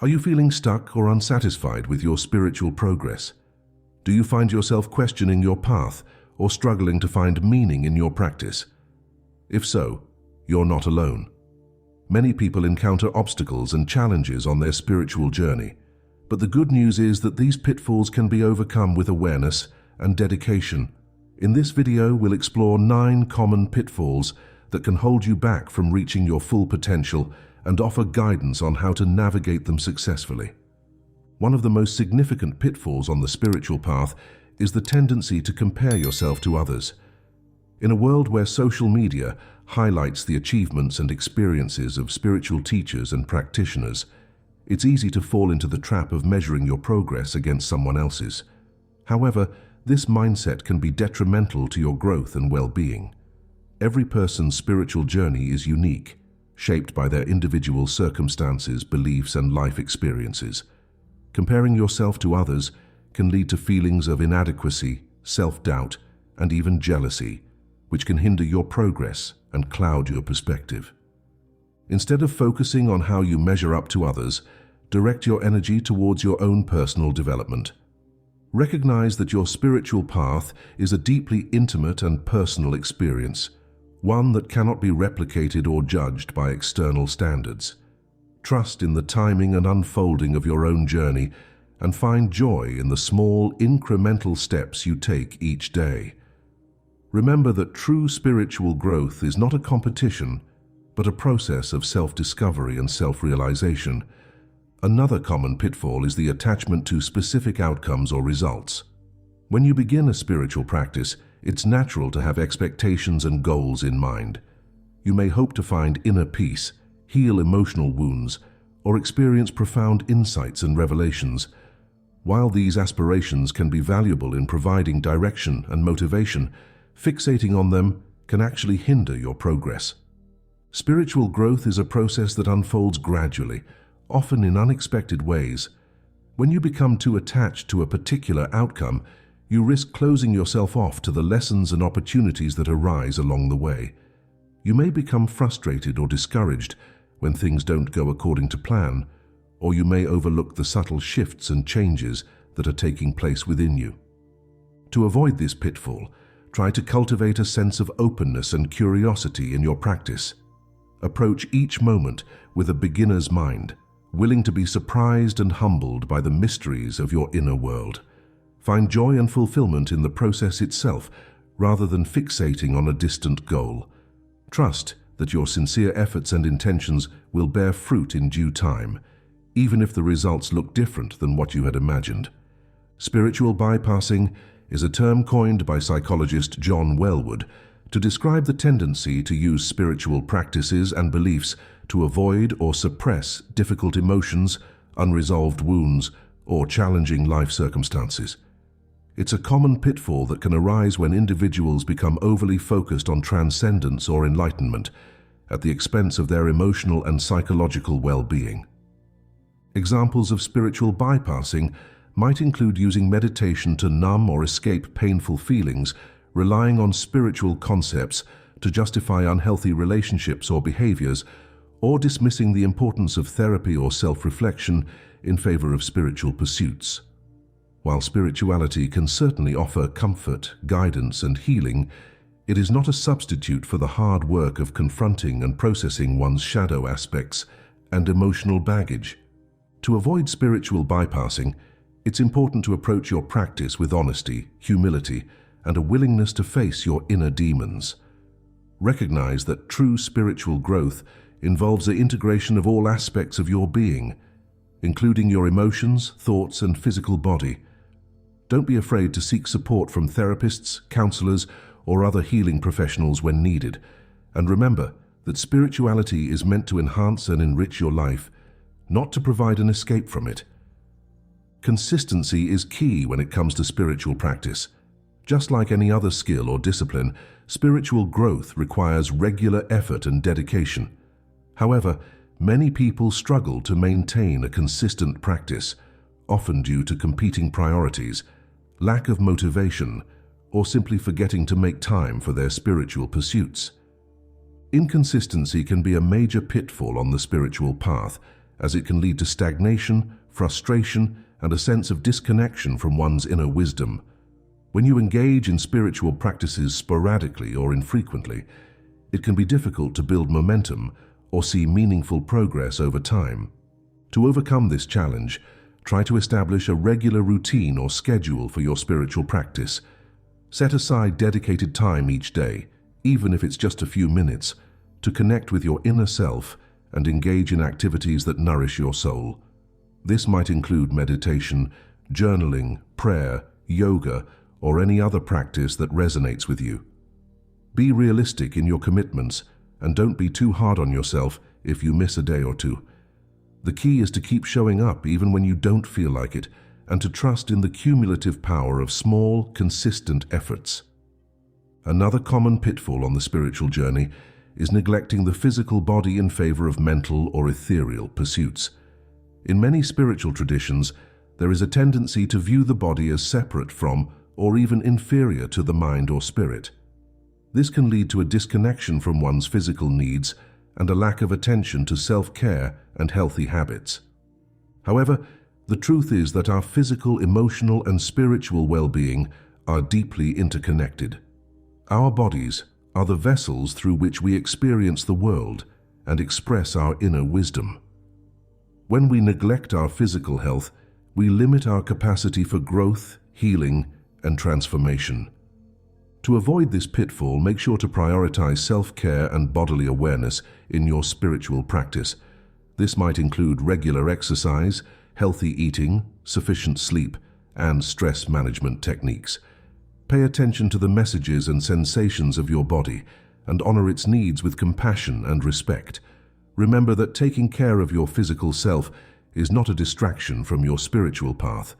Are you feeling stuck or unsatisfied with your spiritual progress? Do you find yourself questioning your path or struggling to find meaning in your practice? If so, you're not alone. Many people encounter obstacles and challenges on their spiritual journey, but the good news is that these pitfalls can be overcome with awareness and dedication. In this video, we'll explore 9 common pitfalls that can hold you back from reaching your full potential and offer guidance on how to navigate them successfully. One of the most significant pitfalls on the spiritual path is the tendency to compare yourself to others. In a world where social media highlights the achievements and experiences of spiritual teachers and practitioners, it's easy to fall into the trap of measuring your progress against someone else's. However, this mindset can be detrimental to your growth and well-being. Every person's spiritual journey is unique, shaped by their individual circumstances, beliefs, and life experiences. Comparing yourself to others can lead to feelings of inadequacy, self-doubt, and even jealousy, which can hinder your progress and cloud your perspective. Instead of focusing on how you measure up to others, direct your energy towards your own personal development. Recognize that your spiritual path is a deeply intimate and personal experience, one that cannot be replicated or judged by external standards. Trust in the timing and unfolding of your own journey and find joy in the small, incremental steps you take each day. Remember that true spiritual growth is not a competition, but a process of self-discovery and self-realization. Another common pitfall is the attachment to specific outcomes or results. When you begin a spiritual practice, it's natural to have expectations and goals in mind. You may hope to find inner peace, heal emotional wounds, or experience profound insights and revelations. While these aspirations can be valuable in providing direction and motivation, fixating on them can actually hinder your progress. Spiritual growth is a process that unfolds gradually, often in unexpected ways. When you become too attached to a particular outcome, you risk closing yourself off to the lessons and opportunities that arise along the way. You may become frustrated or discouraged when things don't go according to plan, or you may overlook the subtle shifts and changes that are taking place within you. To avoid this pitfall, try to cultivate a sense of openness and curiosity in your practice. Approach each moment with a beginner's mind, willing to be surprised and humbled by the mysteries of your inner world. Find joy and fulfillment in the process itself, rather than fixating on a distant goal. Trust that your sincere efforts and intentions will bear fruit in due time, even if the results look different than what you had imagined. Spiritual bypassing is a term coined by psychologist John Wellwood to describe the tendency to use spiritual practices and beliefs to avoid or suppress difficult emotions, unresolved wounds, or challenging life circumstances. It's a common pitfall that can arise when individuals become overly focused on transcendence or enlightenment at the expense of their emotional and psychological well-being. Examples of spiritual bypassing might include using meditation to numb or escape painful feelings, relying on spiritual concepts to justify unhealthy relationships or behaviors, or dismissing the importance of therapy or self-reflection in favor of spiritual pursuits. While spirituality can certainly offer comfort, guidance, and healing, it is not a substitute for the hard work of confronting and processing one's shadow aspects and emotional baggage. To avoid spiritual bypassing, it's important to approach your practice with honesty, humility, and a willingness to face your inner demons. Recognize that true spiritual growth involves the integration of all aspects of your being, including your emotions, thoughts, and physical body. Don't be afraid to seek support from therapists, counselors, or other healing professionals when needed. And remember that spirituality is meant to enhance and enrich your life, not to provide an escape from it. Consistency is key when it comes to spiritual practice. Just like any other skill or discipline, spiritual growth requires regular effort and dedication. However, many people struggle to maintain a consistent practice, often due to competing priorities, lack of motivation, or simply forgetting to make time for their spiritual pursuits. Inconsistency can be a major pitfall on the spiritual path, as it can lead to stagnation, frustration, and a sense of disconnection from one's inner wisdom. When you engage in spiritual practices sporadically or infrequently, it can be difficult to build momentum or see meaningful progress over time. To overcome this challenge, try to establish a regular routine or schedule for your spiritual practice. Set aside dedicated time each day, even if it's just a few minutes, to connect with your inner self and engage in activities that nourish your soul. This might include meditation, journaling, prayer, yoga, or any other practice that resonates with you. Be realistic in your commitments and don't be too hard on yourself if you miss a day or two. The key is to keep showing up even when you don't feel like it, and to trust in the cumulative power of small, consistent efforts. Another common pitfall on the spiritual journey is neglecting the physical body in favor of mental or ethereal pursuits. In many spiritual traditions, there is a tendency to view the body as separate from or even inferior to the mind or spirit. This can lead to a disconnection from one's physical needs and a lack of attention to self-care and healthy habits. However, the truth is that our physical, emotional, and spiritual well-being are deeply interconnected. Our bodies are the vessels through which we experience the world and express our inner wisdom. When we neglect our physical health, we limit our capacity for growth, healing, and transformation. To avoid this pitfall, make sure to prioritize self-care and bodily awareness in your spiritual practice. This might include regular exercise, healthy eating, sufficient sleep, and stress management techniques. Pay attention to the messages and sensations of your body and honor its needs with compassion and respect. Remember that taking care of your physical self is not a distraction from your spiritual path,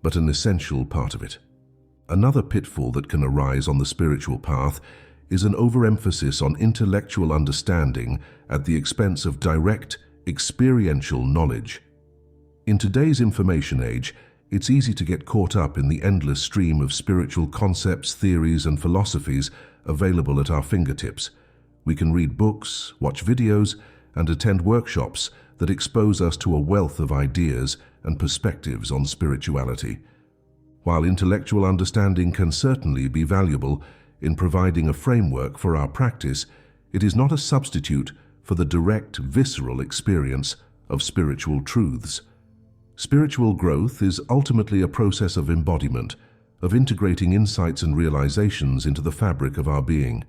but an essential part of it. Another pitfall that can arise on the spiritual path is an overemphasis on intellectual understanding at the expense of direct, experiential knowledge. In today's information age, it's easy to get caught up in the endless stream of spiritual concepts, theories, and philosophies available at our fingertips. We can read books, watch videos, and attend workshops that expose us to a wealth of ideas and perspectives on spirituality. While intellectual understanding can certainly be valuable in providing a framework for our practice, it is not a substitute for the direct, visceral experience of spiritual truths. Spiritual growth is ultimately a process of embodiment, of integrating insights and realizations into the fabric of our being.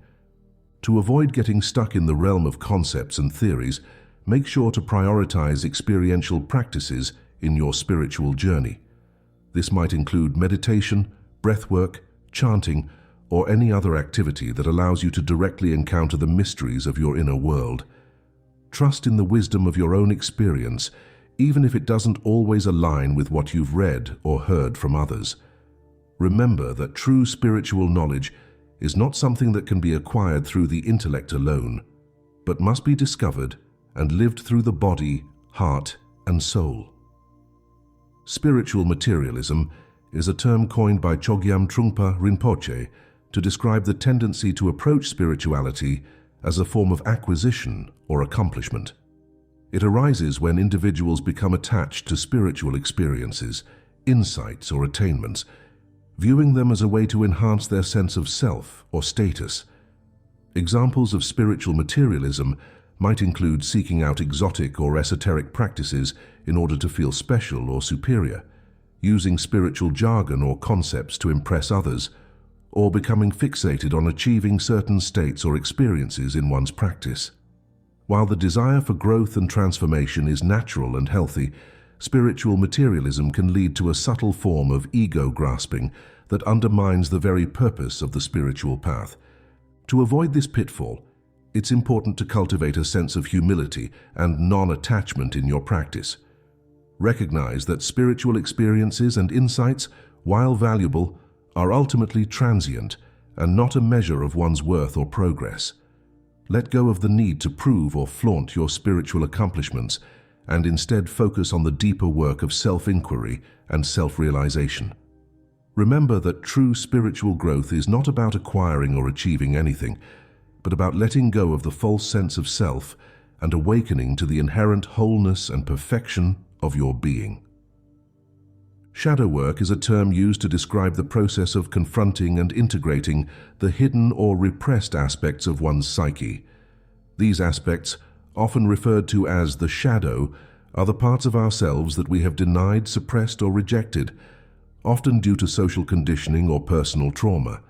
To avoid getting stuck in the realm of concepts and theories, make sure to prioritize experiential practices in your spiritual journey. This might include meditation, breathwork, chanting, or any other activity that allows you to directly encounter the mysteries of your inner world. Trust in the wisdom of your own experience, even if it doesn't always align with what you've read or heard from others. Remember that true spiritual knowledge is not something that can be acquired through the intellect alone, but must be discovered and lived through the body, heart, and soul. Spiritual materialism is a term coined by Chogyam Trungpa Rinpoche to describe the tendency to approach spirituality as a form of acquisition or accomplishment. It arises when individuals become attached to spiritual experiences, insights, or attainments, viewing them as a way to enhance their sense of self or status. Examples of spiritual materialism might include seeking out exotic or esoteric practices in order to feel special or superior, using spiritual jargon or concepts to impress others, or becoming fixated on achieving certain states or experiences in one's practice. While the desire for growth and transformation is natural and healthy, spiritual materialism can lead to a subtle form of ego grasping that undermines the very purpose of the spiritual path. To avoid this pitfall, it's important to cultivate a sense of humility and non-attachment in your practice. Recognize that spiritual experiences and insights, while valuable, are ultimately transient and not a measure of one's worth or progress. Let go of the need to prove or flaunt your spiritual accomplishments and instead focus on the deeper work of self-inquiry and self-realization. Remember that true spiritual growth is not about acquiring or achieving anything, but about letting go of the false sense of self and awakening to the inherent wholeness and perfection of your being. Shadow work is a term used to describe the process of confronting and integrating the hidden or repressed aspects of one's psyche. These aspects, often referred to as the shadow, are the parts of ourselves that we have denied, suppressed, or rejected, often due to social conditioning or personal trauma.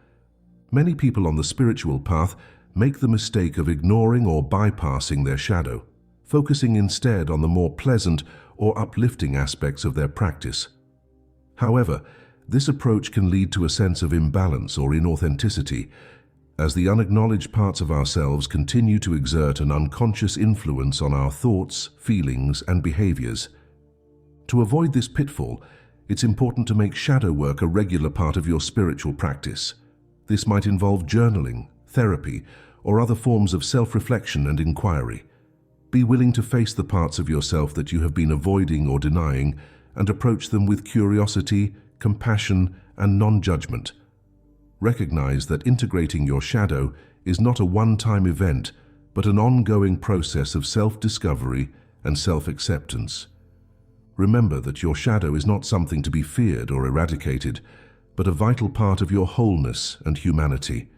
Many people on the spiritual path make the mistake of ignoring or bypassing their shadow, focusing instead on the more pleasant or uplifting aspects of their practice. However, this approach can lead to a sense of imbalance or inauthenticity, as the unacknowledged parts of ourselves continue to exert an unconscious influence on our thoughts, feelings, and behaviors. To avoid this pitfall, it's important to make shadow work a regular part of your spiritual practice. This might involve journaling, therapy, or other forms of self-reflection and inquiry. Be willing to face the parts of yourself that you have been avoiding or denying, and approach them with curiosity, compassion, and non-judgment. Recognize that integrating your shadow is not a one-time event, but an ongoing process of self-discovery and self-acceptance. Remember that your shadow is not something to be feared or eradicated, but a vital part of your wholeness and humanity.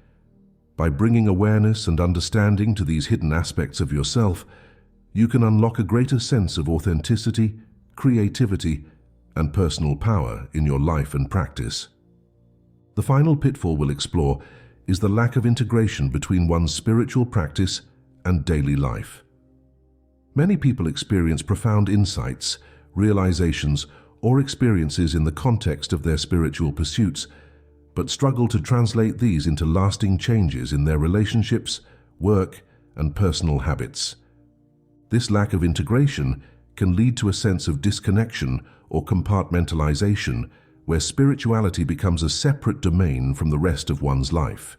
By bringing awareness and understanding to these hidden aspects of yourself, you can unlock a greater sense of authenticity, creativity, and personal power in your life and practice. The final pitfall we'll explore is the lack of integration between one's spiritual practice and daily life. Many people experience profound insights, realizations, or experiences in the context of their spiritual pursuits, but struggle to translate these into lasting changes in their relationships, work, and personal habits. This lack of integration can lead to a sense of disconnection or compartmentalization, where spirituality becomes a separate domain from the rest of one's life.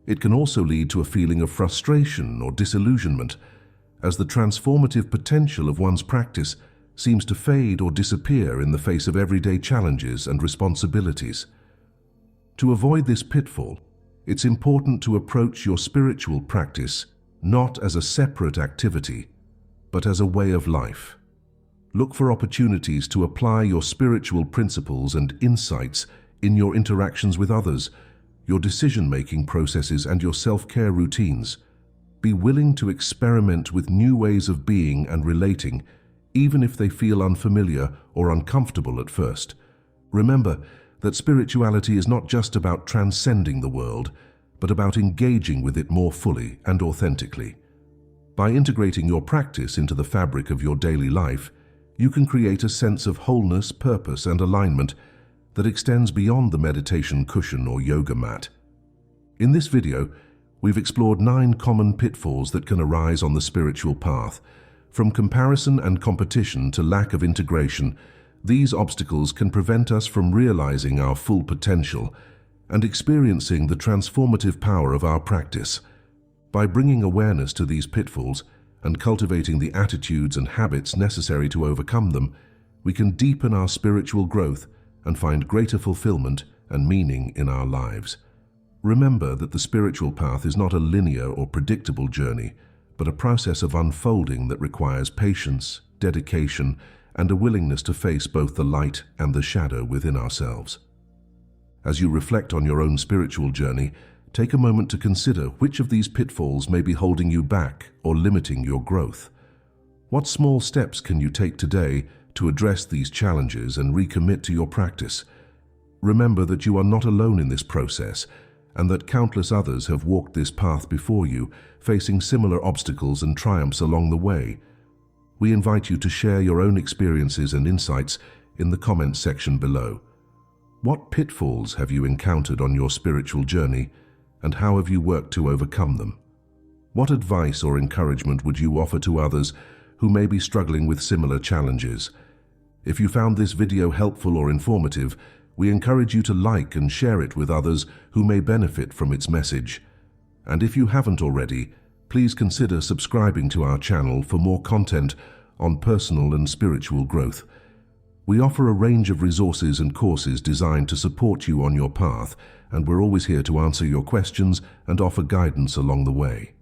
It can also lead to a feeling of frustration or disillusionment, as the transformative potential of one's practice seems to fade or disappear in the face of everyday challenges and responsibilities. To avoid this pitfall, it's important to approach your spiritual practice not as a separate activity, but as a way of life. Look for opportunities to apply your spiritual principles and insights in your interactions with others, your decision-making processes, and your self-care routines. Be willing to experiment with new ways of being and relating, even if they feel unfamiliar or uncomfortable at first. Remember that spirituality is not just about transcending the world, but about engaging with it more fully and authentically. By integrating your practice into the fabric of your daily life, you can create a sense of wholeness, purpose, and alignment that extends beyond the meditation cushion or yoga mat. In this video, we've explored 9 common pitfalls that can arise on the spiritual path. From comparison and competition to lack of integration, these obstacles can prevent us from realizing our full potential and experiencing the transformative power of our practice. By bringing awareness to these pitfalls and cultivating the attitudes and habits necessary to overcome them, we can deepen our spiritual growth and find greater fulfillment and meaning in our lives. Remember that the spiritual path is not a linear or predictable journey, but a process of unfolding that requires patience, dedication, and a willingness to face both the light and the shadow within ourselves. As you reflect on your own spiritual journey, take a moment to consider which of these pitfalls may be holding you back or limiting your growth. What small steps can you take today to address these challenges and recommit to your practice? Remember that you are not alone in this process, and that countless others have walked this path before you, facing similar obstacles and triumphs along the way. We invite you to share your own experiences and insights in the comments section below. What pitfalls have you encountered on your spiritual journey, and how have you worked to overcome them? What advice or encouragement would you offer to others who may be struggling with similar challenges? If you found this video helpful or informative, we encourage you to like and share it with others who may benefit from its message. And if you haven't already, please consider subscribing to our channel for more content on personal and spiritual growth. We offer a range of resources and courses designed to support you on your path, and we're always here to answer your questions and offer guidance along the way.